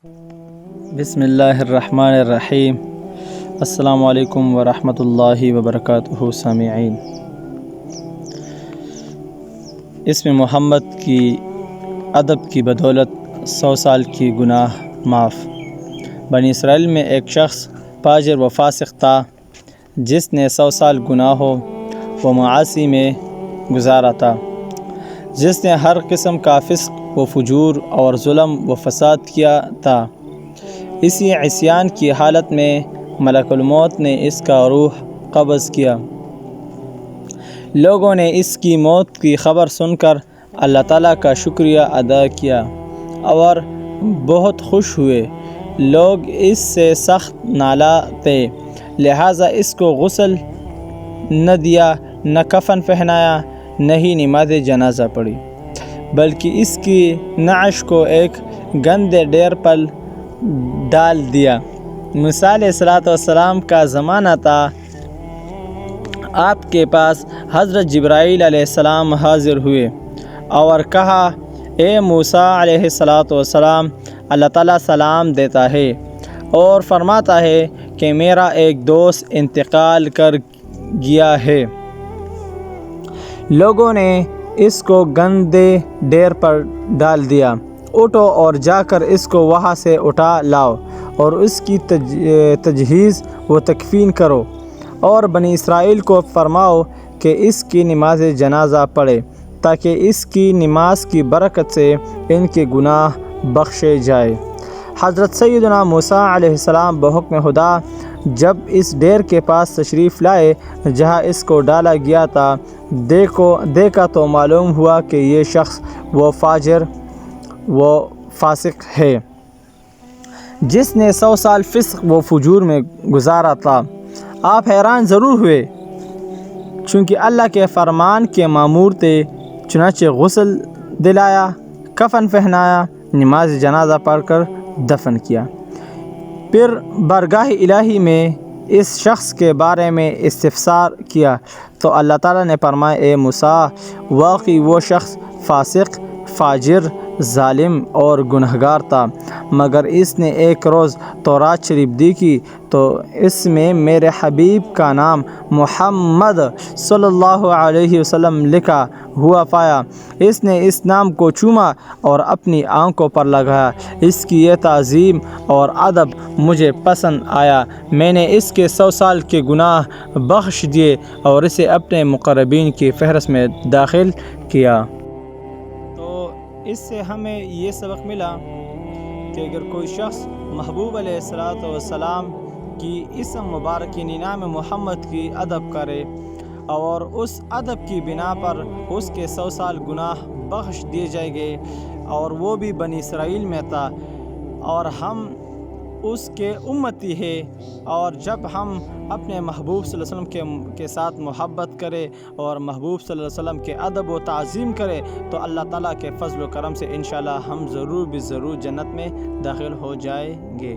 بسم اللہ الرحمن الرحیم۔ السلام علیکم ورحمۃ اللہ وبرکاتہ سامعین۔ اسم محمد کی ادب کی بدولت 100 سال کی گناہ معاف۔ بنی اسرائیل میں ایک شخص فاجر و فاسق تھا جس نے 100 سال گناہوں و معاصی میں گزارا تھا، جس نے ہر قسم کا فسق و فجور اور ظلم و فساد کیا تھا۔ اسی عصیان کی حالت میں ملک الموت نے اس کا روح قبض کیا۔ لوگوں نے اس کی موت کی خبر سن کر اللہ تعالیٰ کا شکریہ ادا کیا اور بہت خوش ہوئے۔ لوگ اس سے سخت نالاں تھے، لہٰذا اس کو غسل نہ دیا، نہ کفن پہنایا، نہ ہی نماز جنازہ پڑھی، بلکہ اس کی نعش کو ایک گندے ڈھیر پر ڈال دیا۔ موسیٰ علیہ السلام کا زمانہ تھا۔ آپ کے پاس حضرت جبرائیل علیہ السلام حاضر ہوئے اور کہا، اے موسیٰ علیہ السلام، اللہ تعالیٰ سلام دیتا ہے اور فرماتا ہے کہ میرا ایک دوست انتقال کر گیا ہے۔ لوگوں نے اس کو گندے ڈھیر پر ڈال دیا۔ اٹھو اور جا کر اس کو وہاں سے اٹھا لاؤ اور اس کی تجہیز و تکفین کرو، اور بنی اسرائیل کو فرماؤ کہ اس کی نماز جنازہ پڑھے تاکہ اس کی نماز کی برکت سے ان کے گناہ بخشے جائے۔ حضرت سیدنا موسیٰ علیہ السلام بحکم خدا جب اس ڈھیر کے پاس تشریف لائے جہاں اس کو ڈالا گیا تھا، دیکھا تو معلوم ہوا کہ یہ شخص وہ فاجر و فاسق ہے جس نے 100 سال فسق و فجور میں گزارا تھا۔ آپ حیران ضرور ہوئے، چونکہ اللہ کے فرمان کے مامور تھے، چنانچہ غسل دلایا، کفن پہنایا، نماز جنازہ پڑھ کر دفن کیا۔ پھر بارگاہ الہی میں اس شخص کے بارے میں استفسار کیا تو اللہ تعالیٰ نے فرمایا، اے موسیٰ، واقعی وہ شخص فاسق، فاجر، ظالم اور گنہگار تھا، مگر اس نے ایک روز تورات شریف دیکھی تو اس میں میرے حبیب کا نام محمد صلی اللہ علیہ وسلم لکھا ہوا پایا۔ اس نے اس نام کو چوما اور اپنی آنکھوں پر لگایا۔ اس کی یہ تعظیم اور ادب مجھے پسند آیا۔ میں نے اس کے 100 سال کے گناہ بخش دیے اور اسے اپنے مقربین کی فہرست میں داخل کیا۔ تو اس سے ہمیں یہ سبق ملا کہ اگر کوئی شخص محبوب علیہ السلام کی اسم مبارک یعنی نام محمد کی ادب کرے اور اس ادب کی بنا پر اس کے 100 سال گناہ بخش دیے جائیں گے، اور وہ بھی بنی اسرائیل میں تھا اور ہم اس کے امتی ہیں، اور جب ہم اپنے محبوب صلی اللہ علیہ وسلم کے ساتھ محبت کرے اور محبوب صلی اللہ علیہ وسلم کے ادب و تعظیم کرے تو اللہ تعالیٰ کے فضل و کرم سے انشاءاللہ ہم ضرور جنت میں داخل ہو جائیں گے۔